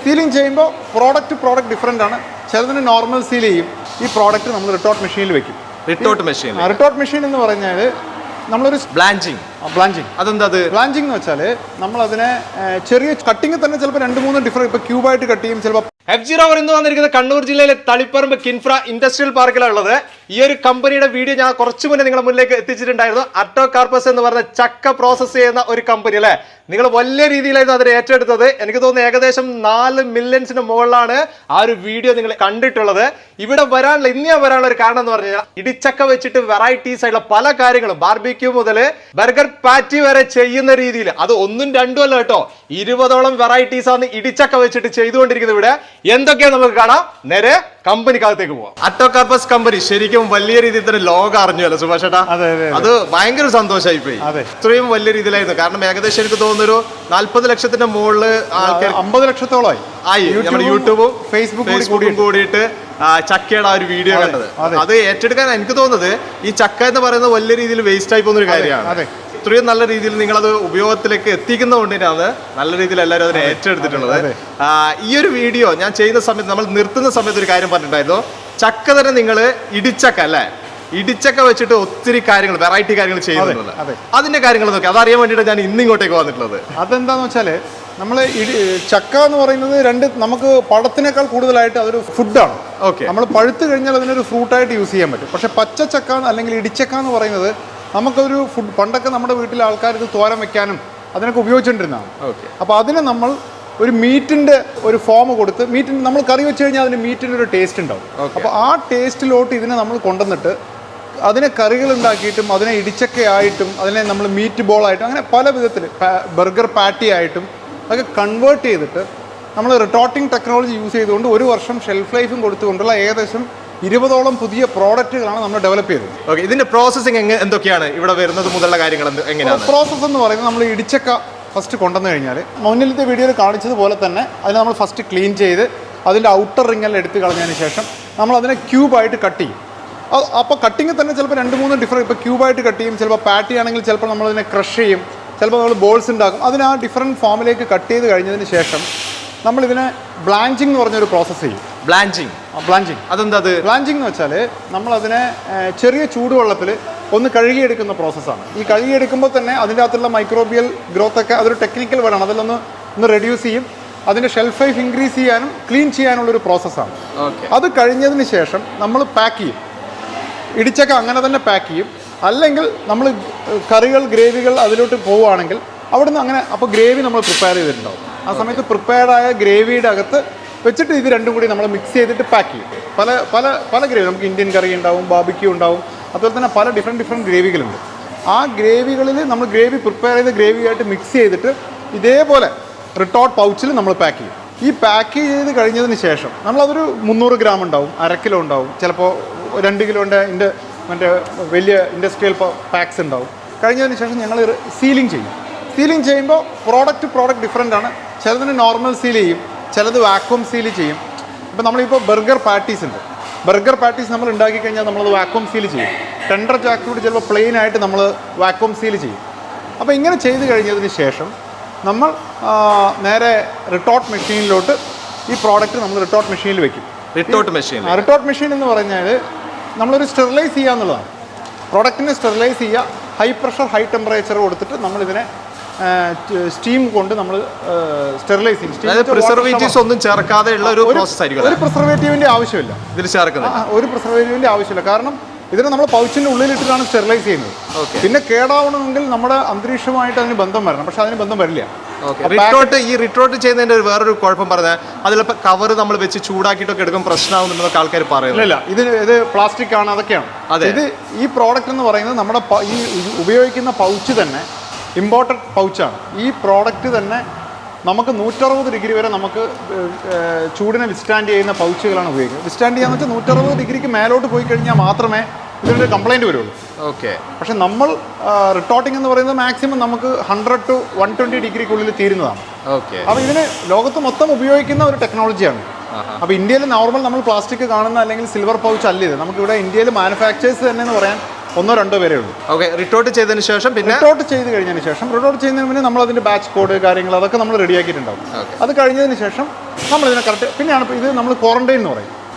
Ceiling ചെയ്യുമ്പോൾ product different ആണ്. ചിലതിന് നോർമൽ സീൽ ചെയ്യും. ഈ പ്രോഡക്റ്റ് നമ്മൾ റിട്ടോർട്ട് മെഷീനിൽ വെക്കും. റിട്ടോർട്ട് മെഷീൻ എന്ന് പറഞ്ഞാൽ നമ്മളൊരു ബ്ലാഞ്ചിങ്. അതെന്താ ബ്ലാഞ്ചിങ് എന്ന് വെച്ചാൽ നമ്മളതിനെ ചെറിയ കട്ടിങ് തന്നെ ചിലപ്പോൾ 2-3 ഡിഫറെൻറ്റ്, ഇപ്പോൾ ക്യൂബായിട്ട് കട്ട് ചെയ്യും. ചിലപ്പോൾ ROVER ഇന്ന് വന്നിരിക്കുന്നത് കണ്ണൂർ ജില്ലയിലെ തളിപ്പറമ്പ് കിൻഫ്ര ഇൻഡസ്ട്രിയൽ പാർക്കിലാണ് ഉള്ളത്. ഈ ഒരു കമ്പനിയുടെ വീഡിയോ ഞാൻ കുറച്ചു മുന്നേ നിങ്ങളുടെ മുന്നിലേക്ക് എത്തിച്ചിട്ടുണ്ടായിരുന്നു. ArtoCarpus എന്ന് പറഞ്ഞ ചക്ക പ്രോസസ് ചെയ്യുന്ന ഒരു കമ്പനി അല്ലേ. നിങ്ങൾ വലിയ രീതിയിലായിരുന്നു അതിനെ ഏറ്റെടുത്തത്. എനിക്ക് തോന്നുന്നു ഏകദേശം 4 മില്യൺസിന് മുകളിലാണ് ആ ഒരു വീഡിയോ നിങ്ങൾ കണ്ടിട്ടുള്ളത്. ഇവിടെ വരാനുള്ള ഒരു കാരണം എന്ന് പറഞ്ഞു കഴിഞ്ഞാൽ ഇടിച്ചക്ക വെച്ചിട്ട് വെറൈറ്റീസ് ആയിട്ടുള്ള പല കാര്യങ്ങളും, ബാർബിക്യൂ മുതൽ ബർഗർ പാറ്റി വരെ ചെയ്യുന്ന രീതിയിൽ, അത് 1-2 അല്ല കേട്ടോ, 20ഓളം വെറൈറ്റീസ് ആണ് ഇടിച്ചക്ക വെച്ചിട്ട് ചെയ്തുകൊണ്ടിരിക്കുന്നത്. ഇവിടെ എന്തൊക്കെയാണ് നമുക്ക് കാണാം. നേരെ കമ്പനിക്കകത്തേക്ക് പോവാം. ArtoCarpus കമ്പനി ശരിക്കും വലിയ രീതിയിൽ തന്നെ ലോകം അറിഞ്ഞു അല്ലേ സുഭാഷ് ചേട്ടാ? അത് ഭയങ്കര സന്തോഷമായി പോയി. ഇത്രയും വലിയ രീതിയിലായിരുന്നു. കാരണം ഏകദേശം എനിക്ക് തോന്നുന്നു ഒരു 40 ലക്ഷത്തിന്റെ മുകളിൽ ആൾക്കാർ, 50 ലക്ഷത്തോളമായി നമ്മുടെ യൂട്യൂബും ഫേസ്ബുക്കും കൂടിയിട്ട് ചക്കയുടെ ആ ഒരു വീഡിയോ കണ്ടത്. അത് ഏറ്റെടുക്കാൻ എനിക്ക് തോന്നുന്നത് ഈ ചക്ക എന്ന് പറയുന്നത് വലിയ രീതിയിൽ വേസ്റ്റ് ആയി പോകുന്ന ഒരു കാര്യമാണ്. ഇത്രയും നല്ല രീതിയിൽ നിങ്ങളത് ഉപയോഗത്തിലേക്ക് എത്തിക്കുന്നതുകൊണ്ടിട്ടാണ് നല്ല രീതിയിൽ എല്ലാവരും അതിനെ ഏറ്റെടുത്തിട്ടുള്ളത്. ഈ ഒരു വീഡിയോ ഞാൻ ചെയ്യുന്ന സമയത്ത്, നമ്മൾ നിർത്തുന്ന സമയത്ത് ഒരു കാര്യം പറഞ്ഞിട്ടുണ്ടായിരുന്നു. ചക്ക തന്നെ നിങ്ങൾ ഇടിച്ചക്ക വെച്ചിട്ട് ഒത്തിരി കാര്യങ്ങൾ, വെറൈറ്റി കാര്യങ്ങൾ ചെയ്യുന്നുണ്ട്. അതിന്റെ കാര്യങ്ങൾ നോക്കി അതറിയാൻ വേണ്ടിയിട്ട് ഞാൻ ഇന്നിങ്ങോട്ടേക്ക് വന്നിട്ടുള്ളത്. അതെന്താന്ന് വെച്ചാല് നമ്മൾ ചക്ക എന്ന് പറയുന്നത് നമുക്ക് പഴത്തിനേക്കാൾ കൂടുതലായിട്ട് അതൊരു ഫുഡാണ്. നമ്മൾ പഴുത്ത് കഴിഞ്ഞാൽ അതിനൊരു ഫ്രൂട്ടായിട്ട് യൂസ് ചെയ്യാൻ പറ്റും. പക്ഷെ പച്ചച്ചക്ക അല്ലെങ്കിൽ ഇടിച്ചക്ക എന്ന് പറയുന്നത് നമുക്കൊരു ഫുഡ്. പണ്ടൊക്കെ നമ്മുടെ വീട്ടിലെ ആൾക്കാർ ഇത് തോരൻ വെക്കാനും അതിനൊക്കെ ഉപയോഗിച്ചുകൊണ്ടിരുന്നതാണ്. അപ്പോൾ അതിന് നമ്മൾ ഒരു മീറ്റിൻ്റെ ഒരു ഫോം കൊടുത്ത്, മീറ്റിന് നമ്മൾ കറി വെച്ച് കഴിഞ്ഞാൽ അതിന് മീറ്റിൻ്റെ ഒരു ടേസ്റ്റ് ഉണ്ടാവും. അപ്പോൾ ആ ടേസ്റ്റിലോട്ട് ഇതിനെ നമ്മൾ കൊണ്ടുവന്നിട്ട് അതിനെ കറികൾ ഉണ്ടാക്കിയിട്ടും അതിനെ ഇടിച്ചക്കയായിട്ടും അതിനെ നമ്മൾ മീറ്റ് ബോളായിട്ടും അങ്ങനെ പല വിധത്തിൽ, ബർഗർ പാറ്റി ആയിട്ടും അതൊക്കെ കൺവേർട്ട് ചെയ്തിട്ട് നമ്മൾ റിട്ടോർട്ടിംഗ് ടെക്നോളജി യൂസ് ചെയ്തുകൊണ്ട് 1 വർഷം ഷെൽഫ് ലൈഫും കൊടുത്തുകൊണ്ടുള്ള ഏകദേശം 20ഓളം പുതിയ പ്രോഡക്റ്റുകളാണ് നമ്മൾ ഡെവലപ്പ് ചെയ്തത്. ഇതിന്റെ പ്രോസസ്സിംഗ് എന്തൊക്കെയാണ് ഇവിടെ വരുന്നത് മുതലുള്ള കാര്യങ്ങൾ എങ്ങനെയാണ്? പ്രോസസ്സ് എന്ന് പറയുന്നത് നമ്മൾ ഇടിച്ചക്ക ഫസ്റ്റ് കൊണ്ടുവന്നു കഴിഞ്ഞാൽ മുന്നിലത്തെ വീഡിയോയിൽ കാണിച്ചതുപോലെ തന്നെ അതിനെ നമ്മൾ ഫസ്റ്റ് ക്ലീൻ ചെയ്ത് അതിൻ്റെ ഔട്ടർ റിങ്ങെല്ലാം എടുത്ത് കളഞ്ഞതിന് ശേഷം നമ്മൾ അതിനെ ക്യൂബായിട്ട് കട്ട് ചെയ്യും. അപ്പോൾ കട്ടിങ് തന്നെ ചിലപ്പോൾ 2-3 ഡിഫറെൻറ്റ്, ഇപ്പോൾ ക്യൂബായിട്ട് കട്ട് ചെയ്യും. ചിലപ്പോൾ പാറ്റി ആണെങ്കിൽ ചിലപ്പോൾ നമ്മളതിനെ ക്രഷ് ചെയ്യും. ചിലപ്പോൾ നമ്മൾ ബോൾസ് ഉണ്ടാക്കും. അതിന് ആ ഡിഫറെൻറ്റ് ഫോമിലേക്ക് കട്ട് ചെയ്ത് കഴിഞ്ഞതിന് ശേഷം നമ്മളിതിനെ ബ്ലാഞ്ചിങ് എന്ന് പറഞ്ഞൊരു പ്രോസസ്സ് ചെയ്യും. ബ്ലാഞ്ചിങ് അതെന്താ? ബ്ലാഞ്ചിങ് എന്ന് വെച്ചാൽ നമ്മളതിനെ ചെറിയ ചൂടുവെള്ളത്തിൽ ഒന്ന് കഴുകിയെടുക്കുന്ന പ്രോസസ്സാണ്. ഈ കഴുകിയെടുക്കുമ്പോൾ തന്നെ അതിൻ്റെ അകത്തുള്ള മൈക്രോബിയൽ ഗ്രോത്ത് ഒക്കെ അതൊരു ടെക്നിക്കൽ വേർഡാണ്. അതിലൊന്ന് റെഡ്യൂസ് ചെയ്യും. അതിൻ്റെ ഷെൽഫ് ലൈഫ് ഇൻക്രീസ് ചെയ്യാനും ക്ലീൻ ചെയ്യാനുള്ളൊരു പ്രോസസ്സാണ്. അത് കഴിഞ്ഞതിന് ശേഷം നമ്മൾ പാക്ക് ചെയ്യും. ഇടിച്ചക്ക അങ്ങനെ തന്നെ പാക്ക് ചെയ്യും. അല്ലെങ്കിൽ നമ്മൾ കറികൾ, ഗ്രേവികൾ അതിലോട്ട് പോവുകയാണെങ്കിൽ അവിടുന്ന് അങ്ങനെ, അപ്പോൾ ഗ്രേവി നമ്മൾ പ്രിപ്പയർ ചെയ്തിട്ടുണ്ടാവും. ആ സമയത്ത് പ്രിപ്പയർഡായ ഗ്രേവിയുടെ അകത്ത് വെച്ചിട്ട് ഇത് രണ്ടും കൂടി നമ്മൾ മിക്സ് ചെയ്തിട്ട് പാക്ക് ചെയ്യും. പല ഗ്രേവി, നമുക്ക് ഇന്ത്യൻ കറി ഉണ്ടാവും, ബാർബിക്യൂ ഉണ്ടാവും, അതുപോലെ തന്നെ പല ഡിഫറെൻറ്റ് ഗ്രേവികളുണ്ട്. ആ ഗ്രേവികളിൽ നമ്മൾ ഗ്രേവി പ്രിപ്പയർ ചെയ്ത ഗ്രേവിയായിട്ട് മിക്സ് ചെയ്തിട്ട് ഇതേപോലെ റിട്ടോർട്ട് പൗച്ചിൽ നമ്മൾ പാക്ക് ചെയ്യും. ഈ പാക്ക് ചെയ്ത് കഴിഞ്ഞതിന് ശേഷം നമ്മളതൊരു 300 ഗ്രാം ഉണ്ടാവും, 1/2 കിലോ ഉണ്ടാവും, ചിലപ്പോൾ 2 കിലോൻ്റെ മറ്റേ വലിയ ഇൻഡസ്ട്രിയൽ പാക്സ് ഉണ്ടാവും. കഴിഞ്ഞതിന് ശേഷം ഞങ്ങൾ സീലിംഗ് ചെയ്യും. സീലിംഗ് ചെയ്യുമ്പോൾ പ്രോഡക്റ്റ് ഡിഫറൻ്റ് ആണ്. ചിലതിന് നോർമൽ സീൽ ചെയ്യും, ചിലത് വാക്വം സീൽ ചെയ്യും. ഇപ്പോൾ നമ്മളിപ്പോൾ ബർഗർ പാറ്റീസ് ഉണ്ട്. ബർഗർ പാറ്റീസ് നമ്മൾ ഉണ്ടാക്കി കഴിഞ്ഞാൽ നമ്മളത് വാക്വം സീൽ ചെയ്യും. ടെൻഡർ ജാക്ക്ഫ്രൂട്ട് ചിലപ്പോൾ പ്ലെയിൻ ആയിട്ട് നമ്മൾ വാക്വം സീൽ ചെയ്യും. അപ്പോൾ ഇങ്ങനെ ചെയ്ത് കഴിഞ്ഞതിന് ശേഷം നമ്മൾ നേരെ റിട്ടോർട്ട് മെഷീനിലോട്ട് ഈ പ്രോഡക്റ്റ് നമ്മൾ റിട്ടോർട്ട് മെഷീനിൽ വെക്കും. റിട്ടോർട്ട് മെഷീൻ എന്ന് പറഞ്ഞാൽ നമ്മളൊരു സ്റ്റെറിലൈസ് ചെയ്യുക എന്നുള്ളതാണ്. പ്രോഡക്റ്റിനെ സ്റ്റെറിലൈസ് ചെയ്യുക, ഹൈ പ്രഷർ ഹൈ ടെമ്പറേച്ചർ കൊടുത്തിട്ട് നമ്മളിതിനെ സ്റ്റീം കൊണ്ട് നമ്മൾ സ്റ്റെറിലൈസ് ചെയ്യും. പ്രിസർവേറ്റീവ്സ് ഒന്നും ചേർക്കാതെയുള്ള ഒരു പ്രോസസ് ആയിരിക്കും. ഒരു പ്രിസർവേറ്റീവിൻ്റെ ആവശ്യമില്ല ഇതിൽ ചേർക്കുന്നത്. ഒരു പ്രിസർവേറ്റീവിൻ്റെ ആവശ്യമില്ല. കാരണം ഇതിനെ നമ്മൾ പൗച്ചിൻ്റെ ഉള്ളിലിട്ടിട്ടാണ് സ്റ്റെറിലൈസ് ചെയ്യുന്നത്. പിന്നെ കേടാവണമെങ്കിൽ നമ്മുടെ അന്തരീക്ഷമായിട്ട് അതിന് ബന്ധം വരണം. പക്ഷെ അതിന് ബന്ധം വരില്ല. റിട്ടോർട്ട് ചെയ്യുന്നതിന്റെ വേറൊരു കുഴപ്പം പറഞ്ഞാൽ അതിലിപ്പോൾ കവർ നമ്മൾ വെച്ച് ചൂടാക്കിയിട്ടൊക്കെ എടുക്കും, പ്രശ്നമാകുന്നുണ്ടെന്നൊക്കെ ആൾക്കാർ പറയുന്നില്ല. ഇത് പ്ലാസ്റ്റിക് ആണ്, അതൊക്കെയാണ്. ഇത് ഈ പ്രോഡക്റ്റ് എന്ന് പറയുന്നത് നമ്മുടെ ഈ ഉപയോഗിക്കുന്ന പൗച്ച് തന്നെ ഇമ്പോർട്ടഡ് പൗച്ചാണ്. ഈ പ്രോഡക്റ്റ് തന്നെ നമുക്ക് 160 ഡിഗ്രി വരെ നമുക്ക് ചൂടിനെ വിസ്റ്റാൻഡ് ചെയ്യുന്ന പൗച്ചുകളാണ് ഉപയോഗിക്കുന്നത്. വിസ്റ്റാൻഡ് ചെയ്യാന്ന് വെച്ചാൽ 160 ഡിഗ്രിക്ക് മേലോട്ട് പോയി കഴിഞ്ഞാൽ മാത്രമേ ഇതിൻ്റെ കംപ്ലൈൻറ്റ് വരുള്ളൂ. പക്ഷെ നമ്മൾ റിട്ടോർട്ടിംഗ് എന്ന് പറയുന്നത് മാക്സിമം നമുക്ക് 100 to 120 ഡിഗ്രിക്കുള്ളിൽ തീരുന്നതാണ്. അപ്പോൾ ഇതിന് ലോകത്ത് മൊത്തം ഉപയോഗിക്കുന്ന ഒരു ടെക്നോളജിയാണ്. അപ്പോൾ ഇന്ത്യയിൽ നോർമൽ നമ്മൾ പ്ലാസ്റ്റിക് കാണുന്ന അല്ലെങ്കിൽ സിൽവർ പൗച്ച് അല്ല ഇത്. നമുക്കിവിടെ ഇന്ത്യയിൽ മാനുഫാക്ചേഴ്സ് തന്നെ എന്ന് പറയാൻ 1 2 പേരേ ഉള്ളൂ. ഓക്കെ, റിട്ടോർട്ട് ചെയ്തതിന് ശേഷം പിന്നെ റിട്ടോർട്ട് ചെയ്ത് കഴിഞ്ഞതിന് ശേഷം റിട്ടോർട്ട് ചെയ്യുന്നതിന് മുന്നേ നമ്മൾ അതിൻ്റെ ബാച്ച് കോഡ് കാര്യങ്ങൾ അതൊക്കെ നമ്മൾ റെഡിയാക്കിയിട്ടുണ്ടാവും. അത് കഴിഞ്ഞതിന് ശേഷം നമ്മളിതിനെ കറക്റ്റ് പിന്നെയാണ് ഇത് നമ്മൾ ക്വാറന്റൈൻ എന്ന് പറയും.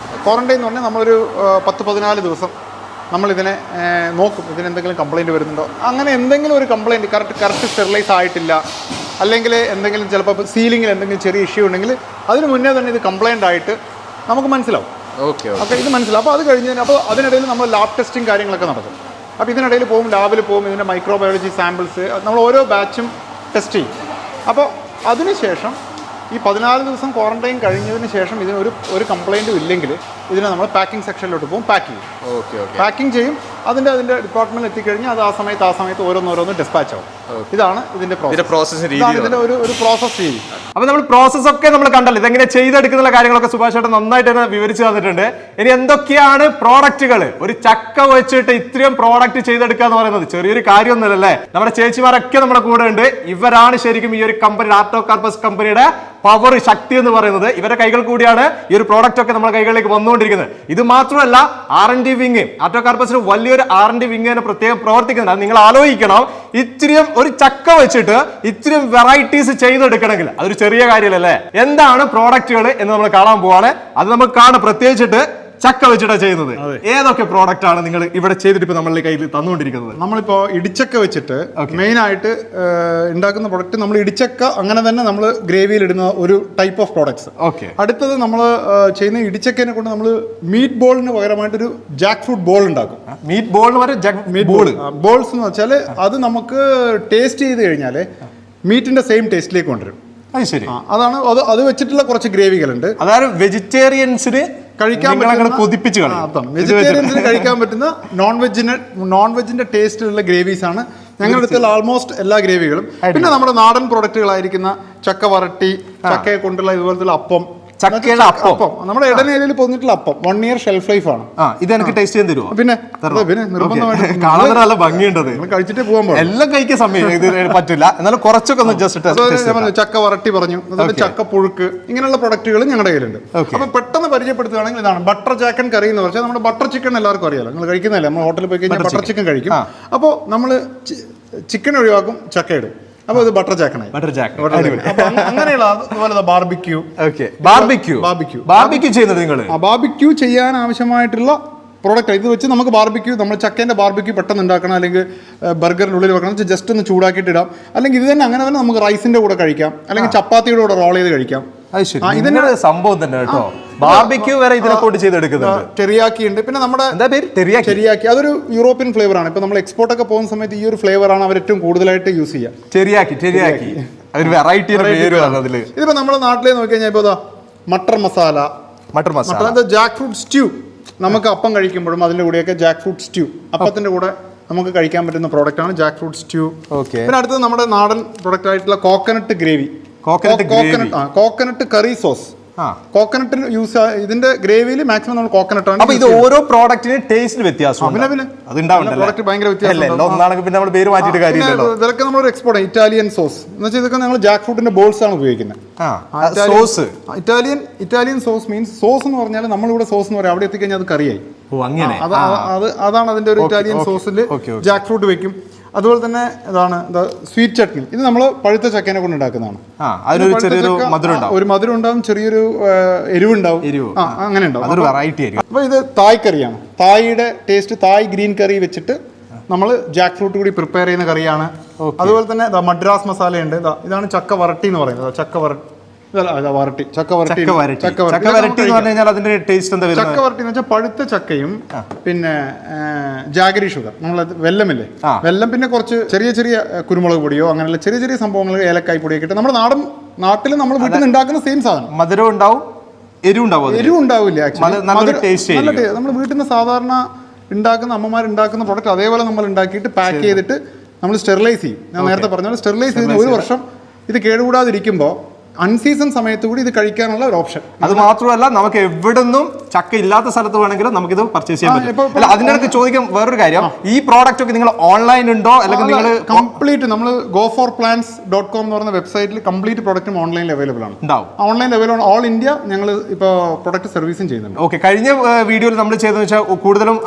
ക്വാറന്റൈൻ എന്ന് പറഞ്ഞാൽ നമ്മളൊരു 10-14 ദിവസം നമ്മളിതിനെ നോക്കും, ഇതിനെന്തെങ്കിലും കംപ്ലയിൻറ്റ് വരുന്നുണ്ടോ. അങ്ങനെ എന്തെങ്കിലും ഒരു കംപ്ലയിൻറ്റ് കറക്റ്റ് സ്റ്റെറിലൈസ് ആയിട്ടില്ല, അല്ലെങ്കിൽ എന്തെങ്കിലും ചിലപ്പോൾ സീലിങ്ങിൽ എന്തെങ്കിലും ചെറിയ ഇഷ്യൂ ഉണ്ടെങ്കിൽ അതിന് മുന്നേ തന്നെ ഇത് കംപ്ലയിൻ്റ് ആയിട്ട് നമുക്ക് മനസ്സിലാവും. ഓക്കെ, ഇത് മനസ്സിലാവും. അപ്പോൾ അത് കഴിഞ്ഞതിന് അപ്പോൾ അതിനിടയിൽ നമ്മൾ ലാബ് ടെസ്റ്റിംഗ് കാര്യങ്ങളൊക്കെ നടക്കും. അപ്പോൾ ഇതിനിടയിൽ പോകും, ലാബിൽ പോകും, ഇതിൻ്റെ മൈക്രോബയോളജി സാമ്പിൾസ് നമ്മൾ ഓരോ ബാച്ചും ടെസ്റ്റ് ചെയ്യും. അപ്പോൾ അതിനുശേഷം ഈ 14 ദിവസം ക്വാറന്റൈൻ കഴിഞ്ഞതിന് ശേഷം ഇതിന് ഒരു കംപ്ലയിൻറ്റും ഇല്ലെങ്കിൽ ഇതിനെ നമ്മൾ പാക്കിംഗ് സെക്ഷനിലോട്ട് പോകും, പാക്ക് ചെയ്യും. പാക്കിംഗ് ചെയ്യും. അതിൻ്റെ ഡിപ്പാർട്ട്മെൻറ്റിൽ എത്തിക്കഴിഞ്ഞാൽ അത് ആ സമയത്ത് ഓരോന്ന് ഡിസ്പാച്ച് ആവും. ഇതാണ് ഇതിൻ്റെ പ്രോസസ് രീതി. ഇതിൻ്റെ ഒരു പ്രോസസ് രീതി. അപ്പോൾ നമ്മൾ പ്രോസസ് ഒക്കെ നമ്മൾ കണ്ടല്ലോ, ഇതെങ്ങനെ ചെയ്തെടുക്കുന്ന കാര്യങ്ങളൊക്കെ സുഭാഷ് ചേട്ടൻ നന്നായിട്ട് തന്നെ വിവരിച്ച് തന്നിട്ടുണ്ട്. ഇനി എന്തൊക്കെയാണ് പ്രോഡക്റ്റുകൾ, ഒരു ചക്ക വെച്ചിട്ട് ഇത്രയും പ്രോഡക്റ്റ് ചെയ്തെടുക്കുക എന്ന് പറയുന്നത് ചെറിയൊരു കാര്യമൊന്നുമല്ലേ. നമ്മുടെ ചേച്ചിമാരൊക്കെ നമ്മുടെ കൂടെ ഉണ്ട്. ഇവരാണ് ശരിക്കും ഈ ഒരു കമ്പനി, ആർട്ടോകാർപ്പസ് കമ്പനിയുടെ പവർ, ശക്തി എന്ന് പറയുന്നത്. ഇവരുടെ കൈകൾ കൂടിയാണ് ഈ ഒരു പ്രോഡക്റ്റ് ഒക്കെ നമ്മുടെ കൈകളിലേക്ക് വന്നുകൊണ്ടിരിക്കുന്നത്. ഇത് മാത്രമല്ല, R&D വിങ്, ആർട്ടോകാർപ്പസിന് വലിയൊരു R&D വിങ് തന്നെ പ്രത്യേകം പ്രവർത്തിക്കുന്നുണ്ട്. അത് നിങ്ങൾ ആലോചിക്കണം. ഇത്രയും ഒരു ചക്ക വെച്ചിട്ട് ഇത്രയും വെറൈറ്റീസ് ചെയ്തെടുക്കണമെങ്കിൽ അതൊരു ചെറിയ കാര്യമല്ലേ. എന്താണ് പ്രോഡക്റ്റുകൾ എന്ന് നമ്മൾ കാണാൻ പോവാണ്. അത് നമുക്ക് കാണാം. പ്രത്യേകിച്ചിട്ട് ചക്ക വെച്ചിട്ടാണ് ചെയ്യുന്നത്. ഏതൊക്കെ പ്രോഡക്റ്റ് ആണ് നിങ്ങൾ ഇവിടെ ചെയ്തിട്ട് ഇപ്പൊ നമ്മളുടെ കയ്യിൽ തന്നുകൊണ്ടിരിക്കുന്നത്? നമ്മളിപ്പോ ഇടിച്ചക്ക വെച്ചിട്ട് മെയിൻ ആയിട്ട് ഉണ്ടാക്കുന്ന പ്രൊഡക്റ്റ് നമ്മൾ ഇടിച്ചക്ക അങ്ങനെ തന്നെ നമ്മൾ ഗ്രേവിയിൽ ഇടുന്ന ഒരു ടൈപ്പ് ഓഫ് പ്രോഡക്ട്സ്. ഓക്കെ. അടുത്തത് നമ്മൾ ചെയ്യുന്ന ഇടിച്ചക്കനെ കൊണ്ട് നമ്മൾ മീറ്റ് ബോളിന് പകരമായിട്ടൊരു ജാക്ക് ഫ്രൂട്ട് ബോൾ ഉണ്ടാക്കും. മീറ്റ് ബോൾ ബോൾസ് എന്ന് വെച്ചാൽ അത് നമുക്ക് ടേസ്റ്റ് ചെയ്ത് കഴിഞ്ഞാൽ മീറ്റിന്റെ സെയിം ടേസ്റ്റിലേക്ക് കൊണ്ടുവരും. ശരി. അതാണ് അത് വെച്ചിട്ടുള്ള കുറച്ച് ഗ്രേവികളുണ്ട്. അതായത് വെജിറ്റേറിയൻസിന് കഴിക്കാൻ വെജിറ്റേറിയൻസിന് കഴിക്കാൻ പറ്റുന്ന നോൺ വെജിന്റെ ടേസ്റ്റിലുള്ള ഗ്രേവീസ് ആണ് ഞങ്ങളുടെ അടുത്തുള്ള ആൾമോസ്റ്റ് എല്ലാ ഗ്രേവികളും. പിന്നെ നമ്മുടെ നാടൻ പ്രൊഡക്റ്റുകളായിരിക്കുന്ന ചക്ക വരട്ടി, ചക്കയെ കൊണ്ടുള്ള ഇതുപോലത്തെ അപ്പം, ചക്കയുടെ അപ്പം, നമ്മുടെ ഇടനേരിയിൽ പൊന്നിട്ടുള്ള അപ്പം 1 year ഷെൽഫ് ലൈഫ് ആണ്. ഇത് എനിക്ക് ടേസ്റ്റ് ചെയ്യാൻ തരുമോ? പിന്നെ നിർബന്ധമായിട്ട് കാണാൻ നല്ല ഭംഗിയുണ്ടത്. കഴിച്ചിട്ട് പോകാൻ എല്ലാം കഴിക്കാൻ സമയം ഇത് പറ്റില്ല, എന്നാലും കുറച്ചൊക്കെ ഒന്ന് ജസ്റ്റ്. ചക്ക വരട്ടി പറഞ്ഞു, അതുപോലെ ചക്ക പുഴുക്ക്, ഇങ്ങനെയുള്ള പ്രൊഡക്റ്റുകൾ ഞങ്ങളുടെ കയ്യിലുണ്ട്. അപ്പൊ പെട്ടെന്ന് പരിചയപ്പെടുത്തുകയാണെങ്കിൽ ഇതാണ് ബട്ടർ ചാക്കൻ കറി എന്ന് പറഞ്ഞാൽ നമ്മുടെ ബട്ടർ ചിക്കൻ എല്ലാവർക്കും അറിയാലോ, നിങ്ങൾ കഴിക്കുന്നില്ല. നമ്മൾ ഹോട്ടലിൽ പോയി കഴിഞ്ഞാൽ ബട്ടർ ചിക്കൻ കഴിക്കും. അപ്പോൾ നമ്മൾ ചിക്കൻ ഒഴിവാക്കും, ചക്ക ഇടും. അപ്പോൾ ഇത് ബട്ടർ ചാക്കനായി. അങ്ങനെയുള്ള അതുപോലെ ബാർബിക്യൂ ചെയ്യുന്നത് നിങ്ങൾ ബാർബിക്യൂ ചെയ്യാൻ ആവശ്യമായിട്ടുള്ള പ്രോഡക്റ്റ്. ഇത് വെച്ച് നമുക്ക് ബാർബിക്യൂ, നമ്മൾ ചക്കേൻ്റെ ബാർബിക്യൂ പെട്ടെന്ന് ഉണ്ടാക്കണം, അല്ലെങ്കിൽ ബർഗറിനുള്ളിൽ വെക്കണം, ജസ്റ്റ് ഒന്ന് ചൂടാക്കിയിട്ട് ഇടാം. അല്ലെങ്കിൽ ഇത് തന്നെ അങ്ങനെ തന്നെ നമുക്ക് റൈസിന്റെ കൂടെ കഴിക്കാം, അല്ലെങ്കിൽ ചപ്പാത്തിയുടെ കൂടെ റോൾ ചെയ്ത് കഴിക്കാം. ഇതിന്റെ സംഭവം തന്നെ കേട്ടോ. ബാർബിക്യൂ വരെ ഇതിനെ കൊണ്ട് ചെയ്തെടുക്കുന്നുണ്ട്. ടെറിയാക്കി ഉണ്ട്. പിന്നെ നമ്മുടെ ടെറിയാക്കി അതൊരു യൂറോപ്യൻ ഫ്ലേവർ ആണ്. ഇപ്പൊ നമ്മൾ എക്സ്പോർട്ട് ഒക്കെ പോകുന്ന സമയത്ത് ഈ ഒരു ഫ്ലേവർ ആണ് അവർ ഏറ്റവും കൂടുതലായിട്ട് യൂസ് ചെയ്യുക. ടെറിയാക്കി ഒരു വെറൈറ്റി. ഇതിപ്പോ നമ്മുടെ നാട്ടിലെ നോക്കി കഴിഞ്ഞാൽ ഇപ്പൊ matar masala, Jack fruit stew. നമുക്ക് അപ്പം കഴിക്കുമ്പോഴും അതിന്റെ കൂടെയൊക്കെ ജാക്ക് ഫ്രൂട്ട് സ്റ്റ്യൂ, അപ്പത്തിന്റെ കൂടെ നമുക്ക് കഴിക്കാൻ പറ്റുന്ന പ്രോഡക്റ്റ് ആണ് ജാക്ക് ഫ്രൂട്ട് സ്റ്റ്യൂ. പിന്നെ അടുത്തത് നമ്മുടെ നാടൻ പ്രൊഡക്റ്റ് ആയിട്ടുള്ള കോക്കനട്ട് ഗ്രേവി, കോക്കനട്ട് കറി സോസ്. കോക്കനട്ടിന് യൂസ്, ഇതിന്റെ ഗ്രേവിയിൽ മാക്സിമം നമ്മൾ കോക്കനട്ട് ആണ്. ഇത് ഓരോ പ്രോഡക്റ്റിന് ടേസ്റ്റിന് വ്യത്യാസം. പ്രോഡക്റ്റ് ഭയങ്കര വ്യത്യാസം. ഇതൊക്കെ നമ്മൾ എക്സ്പോർട്ട് ഇറ്റാലിയൻ സോസ് എന്ന് വെച്ചാൽ ഇതൊക്കെ നമ്മൾ ജാക്ക് ഫ്രൂട്ടിന്റെ ബോൾസ് ആണ് ഉപയോഗിക്കുന്നത്. ഇറ്റാലിയൻ സോസ് മീൻസ് സോസ് എന്ന് പറഞ്ഞാൽ നമ്മളിവിടെ സോസ് എന്ന് പറയാം, അവിടെ എത്തിക്കഴിഞ്ഞാൽ അത് കറിയായി. അതാണ് അതിന്റെ ഒരു ഇറ്റാലിയൻ സോസിൽ ജാക്ക് ഫ്രൂട്ട് വെക്കും. അതുപോലെ തന്നെ ഇതാണ് സ്വീറ്റ് ചട്നി. ഇത് നമ്മൾ പഴുത്ത ചക്കേനെ കൊണ്ട് ഉണ്ടാക്കുന്നതാണ്. ഒരു മധുരം ഉണ്ടാവും, ചെറിയൊരു എരിവുണ്ടാവും, അങ്ങനെ ഉണ്ടാവും. അപ്പൊ ഇത് തായ് കറിയാണ്. തായിയുടെ ടേസ്റ്റ്, തായ് ഗ്രീൻ കറി വെച്ചിട്ട് നമ്മൾ ജാക്ക് ഫ്രൂട്ട് കൂടി പ്രിപ്പയർ ചെയ്യുന്ന കറിയാണ്. അതുപോലെ തന്നെ മദ്രാസ് മസാല ഉണ്ട്. ഇതാണ് ചക്ക വരട്ടി എന്ന് പറയുന്നത്. ചക്ക വരട്ടി എന്ന് വെച്ചാൽ പഴുത്ത ചക്കയും പിന്നെ ജാഗരി ഷുഗർ, നമ്മൾ വെല്ലമില്ലേ, വെല്ലം, പിന്നെ കുറച്ച് ചെറിയ ചെറിയ കുരുമുളക് പൊടിയോ അങ്ങനെയുള്ള ചെറിയ ചെറിയ സംഭവങ്ങൾ, ഏലക്കായ് പൊടിയൊക്കെ ഇട്ട് നമ്മുടെ നാട്ടിൽ നമ്മൾ വീട്ടിൽ നിന്ന് ഉണ്ടാക്കുന്ന സെയിം സാധനം. മധുരം ഉണ്ടാവും, എരിവ് ഉണ്ടാവില്ല. നമ്മൾ വീട്ടിൽ നിന്ന് സാധാരണ ഉണ്ടാക്കുന്ന അമ്മമാരുണ്ടാക്കുന്ന പ്രൊഡക്റ്റ് അതേപോലെ നമ്മൾ ഉണ്ടാക്കിയിട്ട് പാക്ക് ചെയ്തിട്ട് നമ്മൾ സ്റ്റെറിലൈസ് ചെയ്യും. ഞാൻ നേരത്തെ പറഞ്ഞ സ്റ്റെറിലൈസ് ചെയ്ത് 1 വർഷം ഇത് കേടുകൂടാതിരിക്കുമ്പോൾ അൺസീസൺ സമയത്ത് കൂടി ഇത് കഴിക്കാനുള്ള ഒരു ഓപ്ഷൻ. അത് മാത്രമല്ല നമുക്ക് എവിടുന്നും ചക്ക ഇല്ലാത്ത സ്ഥലത്ത് വേണമെങ്കിലും നമുക്കിത് പർച്ചേസ് ചെയ്യാൻ പറ്റും. അല്ല, അതിനിടയ്ക്ക് ചോദിക്കാൻ വേറൊരു കാര്യം, ഈ പ്രോഡക്റ്റ് ഒക്കെ നിങ്ങൾ ഓൺലൈൻ ഉണ്ടോ അല്ലെങ്കിൽ നിങ്ങൾ കംപ്ലീറ്റ് നമ്മൾ goforplants.com എന്ന് പറയുന്ന വെബ്സൈറ്റിൽ കംപ്ലീറ്റ് പ്രോഡക്റ്റും ഓൺലൈനിൽ അവൈലബിൾ ആണ്. ഓൺലൈനിൽ അവൈലബിൾ ആണ്. ഓൾ ഇന്ത്യ ഞങ്ങൾ ഇപ്പോൾ പ്രൊഡക്റ്റ് സർവീസും ചെയ്യുന്നുണ്ട്. ഓക്കെ, കഴിഞ്ഞ വീഡിയോയിൽ നമ്മൾ ചെയ്തതെന്ന് വെച്ചാൽ കൂടുതലും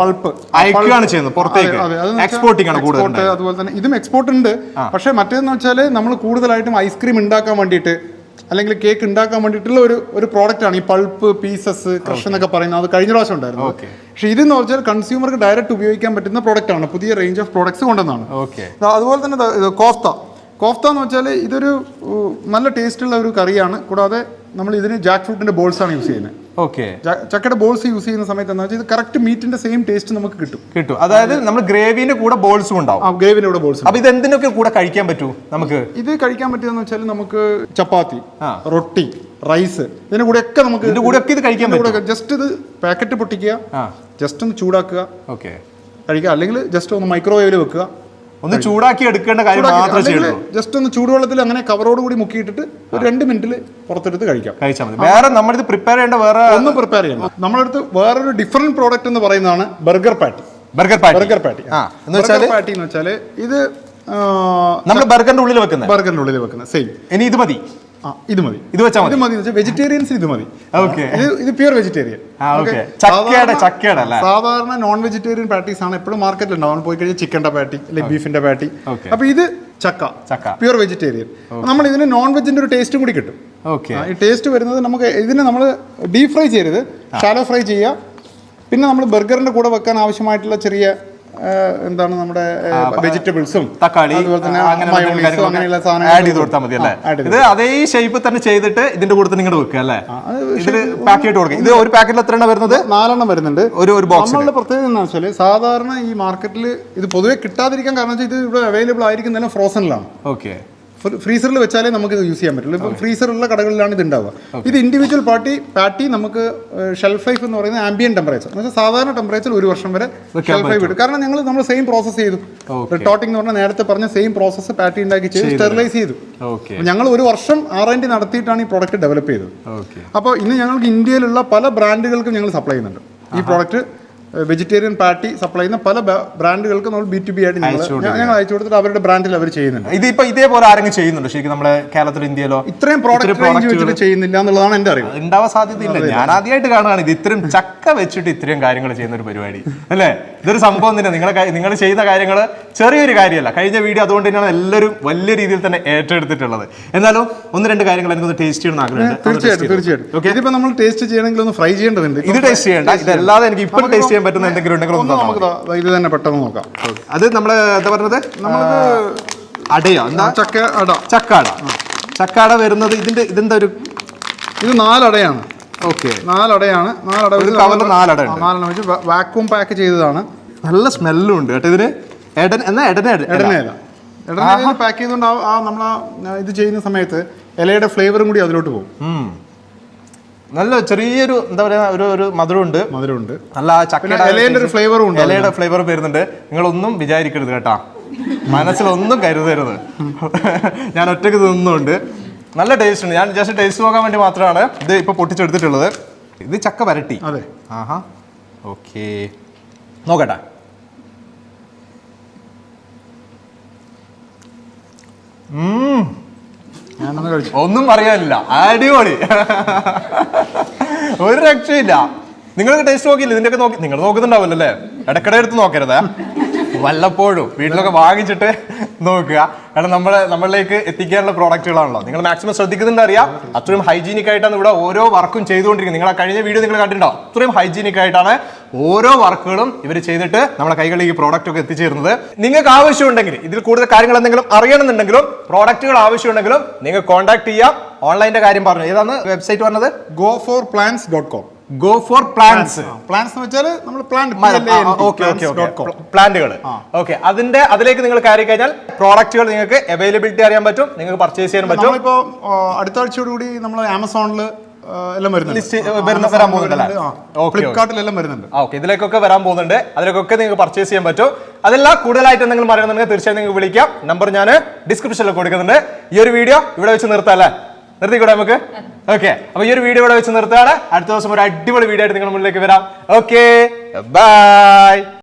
പൾപ്പ് അയക്കുകയാണ് ചെയ്യുന്നത് പുറത്തേക്ക്, എക്സ്പോർട്ടിംഗ് ആണ് കൂടുതൽ. അതുപോലെ തന്നെ ഇതും എക്സ്പോർട്ട് ഉണ്ട്. പക്ഷേ മറ്റേന്ന് വെച്ചാൽ നമ്മൾ കൂടുതലായിട്ടും ഐസ്ക്രീം ഉണ്ടാക്കാൻ വേണ്ടിയിട്ട് അല്ലെങ്കിൽ കേക്ക് ഉണ്ടാക്കാൻ വേണ്ടിയിട്ടുള്ള ഒരു പ്രോഡക്റ്റ് ആണ് ഈ പൾപ്പ്, പീസസ്, ക്രഷ് എന്നൊക്കെ പറയുന്നത്. അത് കഴിഞ്ഞ പ്രാവശ്യം ഉണ്ടായിരുന്നു. പക്ഷേ ഇതെന്ന് വെച്ചാൽ കൺസ്യൂമർക്ക് ഡയറക്റ്റ് ഉപയോഗിക്കാൻ പറ്റുന്ന പ്രോഡക്റ്റ് ആണ്. പുതിയ റേഞ്ച് ഓഫ് പ്രോഡക്ട്സ് കൊണ്ടുവന്നാണ്. അതുപോലെ തന്നെ കോഫ്ത എന്ന് വെച്ചാൽ ഇതൊരു നല്ല ടേസ്റ്റുള്ള ഒരു കറിയാണ്. കൂടാതെ നമ്മൾ ഇതിന് ജാക്ക് ഫ്രൂട്ടിന്റെ ബോൾസ് ആണ് യൂസ് ചെയ്യുന്നത്. ചക്കയുടെ ബോൾസ് യൂസ് ചെയ്യുന്ന സമയത്ത് എന്താ വെച്ചാൽ ഇത് കറക്റ്റ് മീറ്റിന്റെ സെയിം ടേസ്റ്റ് നമുക്ക് കിട്ടും. അതായത് നമ്മൾ ഗ്രേവിന്റെ കൂടെ ബോൾസും ഉണ്ടാവും. ഗ്രേവിന്റെ കൂടെ ബോൾസ്. അപ്പൊ ഇത് എന്തിനൊക്കെ കൂടെ കഴിക്കാൻ പറ്റൂ? നമുക്ക് ഇത് കഴിക്കാൻ പറ്റുമെന്ന് വെച്ചാൽ നമുക്ക് ചപ്പാത്തി, റൊട്ടി, റൈസ്, ഇതിന്റെ കൂടെ ഒക്കെ നമുക്ക് ഇത് കഴിക്കാൻ പറ്റും. ജസ്റ്റ് ഇത് പാക്കറ്റ് പൊട്ടിക്കുക, ജസ്റ്റ് ഒന്ന് ചൂടാക്കുക, കഴിക്കുക. അല്ലെങ്കിൽ ജസ്റ്റ് ഒന്ന് മൈക്രോവേവിൽ വെക്കുക, ഒന്ന് ചൂടാക്കി എടുക്കേണ്ട കാര്യം മാത്രമേ ചെയ്യുള്ളൂ. ജസ്റ്റ് ഒന്ന് ചൂടുവെള്ളത്തിൽ അങ്ങനെ കവറോട് കൂടി മുക്കിയിട്ടിട്ട് ഒരു 2 മിനിറ്റിൽ പുറത്തെടുത്ത് കഴിച്ചാൽ മതി. വേറെ നമ്മളിത് പ്രിപ്പയർ ചെയ്യേണ്ട വേറെ ഒന്നും പ്രിപ്പയർ ചെയ്യണം. നമ്മളടുത്ത് വേറൊരു ഡിഫറെന്റ് പ്രോഡക്റ്റ് എന്ന് പറയുന്നതാണ് ബർഗർ പാറ്റി. പാറ്റി എന്ന് വെച്ചാൽ ഇത് നമ്മൾ ബർഗറിന്റെ ഉള്ളിൽ വെക്കുന്ന സെയിം. ഇനി ഇത് മതി, ഇത് മതി. വെജിറ്റേറിയൻസിന് ഇത് മതി. ഇത് പ്യൂർ വെജിറ്റേറിയൻ. സാധാരണ നോൺ വെജിറ്റേറിയൻ പാറ്റീസ് ആണ് എപ്പോഴും മാർക്കറ്റിൽ ഉണ്ടാവും. പോയി കഴിഞ്ഞാൽ ചിക്കന്റെ പാറ്റി അല്ലെങ്കിൽ ബീഫിന്റെ പാറ്റി. അപ്പൊ ഇത് ചക്ക പ്യൂർ വെജിറ്റേറിയൻ. നമ്മൾ ഇതിന് നോൺ വെജിന്റെ ഒരു ടേസ്റ്റും കൂടി കിട്ടും. ഈ ടേസ്റ്റ് വരുന്നത് നമുക്ക് ഇതിന് നമ്മൾ ഡീപ് ഫ്രൈ ചെയ്യരുത്, ഷാലോ ഫ്രൈ ചെയ്യുക. പിന്നെ നമ്മൾ ബർഗറിന്റെ കൂടെ വെക്കാൻ ആവശ്യമായിട്ടുള്ള ചെറിയ എന്താണ് നമ്മുടെ വെജിറ്റബിൾസും തക്കാളി അതുപോലെ തന്നെ അങ്ങനെയുള്ള സാധനങ്ങൾ ആഡ് ചെയ്ത് കൊടുത്താൽ മതി അല്ലേ? ഇത് അതേ ഷേപ്പ് തന്നെ ചെയ്തിട്ട് ഇതിന്റെ കൂടെ നിങ്ങൾ വെക്കുക അല്ലേ? ഇതിൽ പാക്കറ്റ് കൊടുക്കുക. ഇത് ഒരു പാക്കറ്റിൽ എത്ര എണ്ണം വരുന്നത്? 4 എണ്ണം വരുന്നുണ്ട് ഒരു ബോക്സ്. നമ്മളുടെ പ്രത്യേകത എന്താണെന്ന് വെച്ചാൽ സാധാരണ ഈ മാർക്കറ്റിൽ ഇത് പൊതുവെ കിട്ടാതിരിക്കാൻ കാരണം വെച്ചാൽ ഇത് ഇവിടെ അവൈലബിൾ ആയിരിക്കുന്നതെല്ലാം ഫ്രോസണിലാണ്. ഫ്രീസറിൽ വെച്ചാലേ നമുക്ക് ഇത് യൂസ് ചെയ്യാൻ പറ്റുള്ളൂ. ഇപ്പം ഫ്രീസറുള്ള കടകളിലാണ് ഇത് ഉണ്ടാവുക. ഇത് ഇൻഡിവിജ്വൽ പാറ്റി നമുക്ക് ഷെൽഫ് ലൈഫ് എന്ന് പറയുന്നത് ആംബിയൻ ടെമ്പറേച്ചർ എന്ന് വെച്ചാൽ സാധാരണ ടെമ്പറേച്ചർ 1 വർഷം വരെ ഷെൽഫ് ലൈഫ് ഇടും. കാരണം നമ്മൾ സെയിം പ്രോസസ്സ് ചെയ്തു. റിട്ടോട്ടിംഗ് എന്ന് പറഞ്ഞാൽ നേരത്തെ പറഞ്ഞ സെയിം പ്രോസസ്സ് പാറ്റി ഉണ്ടാക്കി ചെയ്ത് സ്റ്റെറിലൈസ് ചെയ്തു. ഞങ്ങൾ 1 വർഷം R&D നടത്തിയിട്ടാണ് ഈ പ്രോഡക്റ്റ് ഡെവലപ്പ് ചെയ്തത്. അപ്പോൾ ഇന്ന് ഞങ്ങൾക്ക് ഇന്ത്യയിലുള്ള പല ബ്രാൻഡുകൾക്കും ഞങ്ങൾ സപ്ലൈ ചെയ്യുന്നുണ്ട് ഈ പ്രോഡക്റ്റ്. വെജിറ്റേറിയൻ പാറ്റി സപ്ലൈ ചെയ്യുന്ന പല ബ്രാൻഡുകൾക്ക് നമ്മൾ B2B ആയിട്ട് ഞങ്ങൾ അയച്ചു കൊടുത്തിട്ട് അവരുടെ ബ്രാൻഡിൽ അവർ ചെയ്യുന്നുണ്ട്. ഇതിപ്പോ ഇതേപോലെ ആരെങ്കിലും ചെയ്യുന്നുണ്ട് ശരിക്കും നമ്മുടെ കേരളത്തിൽ, ഇന്ത്യയിലോ? ഇത്രയും പ്രോഡക്റ്റ് വെച്ചിട്ട് ചെയ്യുന്നില്ല എന്നുള്ളതാണ് എന്റെ അറിവ്. ഉണ്ടാവാൻ സാധ്യതയില്ല. ഞാൻ ആദ്യമായിട്ട് കാണുകയാണ് ഇത് ഇത്രയും ചക്ക വെച്ചിട്ട് ഇത്രയും കാര്യങ്ങൾ ചെയ്യുന്ന ഒരു പരിപാടി അല്ലേ? ഇതൊരു സംഭവം തന്നെ. നിങ്ങൾ ചെയ്യുന്ന കാര്യങ്ങൾ ചെറിയൊരു കാര്യമല്ല. കഴിഞ്ഞ വീഡിയോ അതുകൊണ്ട് തന്നെയാണ് എല്ലാവരും വലിയ രീതിയിൽ തന്നെ ഏറ്റെടുത്തിട്ടുള്ളത്. എന്നാലും 1-2 കാര്യങ്ങൾ എനിക്കൊന്ന് ടേസ്റ്റ് ചെയ്യണം ആഗ്രഹമുണ്ട്. തീർച്ചയായിട്ടും. ഇതിപ്പോ നമ്മൾ ടേസ്റ്റ് ചെയ്യണമെങ്കിൽ ഒന്ന് ഫ്രൈ ചെയ്യേണ്ടതുണ്ട്. ഇത് ടേസ്റ്റ് ചെയ്യേണ്ട, ഇതല്ലാതെ എനിക്ക് ഇപ്പോൾ ടേസ്റ്റ് ചെയ്യാൻ പറ്റുന്ന എന്തെങ്കിലും ഉണ്ടെങ്കിൽ നമുക്ക് ഇത് തന്നെ പെട്ടെന്ന് നോക്കാം. അത് നമ്മള് എന്താ പറഞ്ഞത്? അടയോ? എന്താ? ചക്ക അട വരുന്നത് ഇതെന്താ ഒരു ഇത് 4 അടയാണ്. 4 അടയാണ്. 4 അട വെച്ച് വാക്യൂം പാക്ക് ചെയ്തതാണ്. നല്ല സ്മെല്ലും ഉണ്ട് കേട്ടോ ഇതിന്. എടനയില പാക്ക് ചെയ്തുകൊണ്ട് നമ്മൾ ഇത് ചെയ്യുന്ന സമയത്ത് ഇലയുടെ ഫ്ലേവറും കൂടി അതിലോട്ട് പോകും. നല്ല ചെറിയൊരു എന്താ പറയാ ഒരു മധുരമുണ്ട്. നല്ല ഇലയുടെ ഫ്ലേവറും ഉണ്ട്. ഇലയുടെ ഫ്ലേവർ വരുന്നുണ്ട്. നിങ്ങളൊന്നും വിചാരിക്കരുത് കേട്ടാ, മനസ്സിലൊന്നും കരുതരുത്. ഞാൻ ഒറ്റയ്ക്ക് തിന്നുന്നുണ്ട്. നല്ല ടേസ്റ്റ് ഉണ്ട്. ഞാൻ ജസ്റ്റ് ടേസ്റ്റ് നോക്കാൻ വേണ്ടി മാത്രമാണ് ഇത് ഇപ്പൊ പൊട്ടിച്ചെടുത്തിട്ടുള്ളത്. ഇത് ചക്ക വരട്ടി. അതെ. ഓക്കെ, നോക്കട്ടെ. ഒന്നും പറയാനില്ല, അടിപൊളി. ഒരു രക്ഷയില്ല. നിങ്ങൾക്ക് ടേസ്റ്റ് നോക്കിയില്ല? ഇതിന്റെ ഒക്കെ നോക്കി നിങ്ങൾ നോക്കുന്നുണ്ടാവില്ല അല്ലേ? ഇടയ്ക്കിടെ എടുത്ത് നോക്കരുത്. വല്ലപ്പോഴും വീട്ടിലൊക്കെ വാങ്ങിച്ചിട്ട് നോക്കുക. കാരണം നമ്മളിലേക്ക് എത്തിക്കാനുള്ള പ്രോഡക്റ്റുകളാണല്ലോ. നിങ്ങൾ മാക്സിമം ശ്രദ്ധിക്കുന്നുണ്ട് അറിയാം. അത്രയും ഹൈജീനിക് ആയിട്ടാണ് ഇവിടെ ഓരോ വർക്കും ചെയ്തുകൊണ്ടിരിക്കുന്നത്. നിങ്ങൾ കഴിഞ്ഞ വീഡിയോ നിങ്ങൾ കണ്ടിട്ടുണ്ടോ? അത്രയും ഹൈജീനിക് ആയിട്ടാണ് ഓരോ വർക്കുകളും ഇവർ ചെയ്തിട്ട് നമ്മളെ കൈകളിൽ ഈ പ്രോഡക്റ്റ് ഒക്കെ എത്തിച്ചേരുന്നത്. നിങ്ങൾക്ക് ആവശ്യമുണ്ടെങ്കിൽ, ഇതിൽ കൂടുതൽ കാര്യങ്ങൾ എന്തെങ്കിലും അറിയണമെന്നുണ്ടെങ്കിലും പ്രോഡക്റ്റുകൾ ആവശ്യമുണ്ടെങ്കിലും നിങ്ങൾ കോൺടാക്ട് ചെയ്യാം. ഓൺലൈൻ്റെ കാര്യം പറഞ്ഞു. ഏതാണ് വെബ്സൈറ്റ് പറഞ്ഞത്? goforplants.com. പ്ലാന്റ്സ് എന്ന് വെച്ചാൽ നമ്മൾ പ്ലാന്റുകൾ. ഓക്കെ, അതിലേക്ക് നിങ്ങൾ കയറി കഴിഞ്ഞാൽ പ്രോഡക്റ്റുകൾ നിങ്ങൾക്ക് അവൈലബിലിറ്റി അറിയാൻ പറ്റും, നിങ്ങൾക്ക് പർച്ചേസ് ചെയ്യാൻ പറ്റും. ഇപ്പോൾ അടുത്ത ആഴ്ചയോടുകൂടി നമ്മൾ ആമസോണിൽ എല്ലാം വരാൻ പോകുന്നുണ്ട്, ഫ്ലിപ്കാർട്ടിലെല്ലാം വരുന്നുണ്ട്. ഓക്കെ, ഇതിലേക്കൊക്കെ വരാൻ പോകുന്നുണ്ട്. അതിലേക്കൊക്കെ നിങ്ങൾക്ക് പർച്ചേസ് ചെയ്യാൻ പറ്റും. അതെല്ലാം കൂടുതലായിട്ട് എന്തെങ്കിലും അറിയണമെന്നുണ്ടെങ്കിൽ തീർച്ചയായും നിങ്ങൾക്ക് വിളിക്കാം. നമ്പർ ഞാൻ ഡിസ്ക്രിപ്ഷനിൽ കൊടുക്കുന്നുണ്ട്. ഈ ഒരു വീഡിയോ ഇവിടെ വെച്ച് നിർത്താം അല്ലേ? നിർത്തിക്കൂടെ നമുക്ക്? ഓക്കെ, അപ്പൊ ഈ ഒരു വീഡിയോ ഇവിടെ വെച്ച് നിർത്തുകയാണ്. അടുത്ത ദിവസം ഒരു അടിപൊളി വീഡിയോ ആയിട്ട് നിങ്ങളുടെ മുന്നിലേക്ക് വരാം. Okay, by.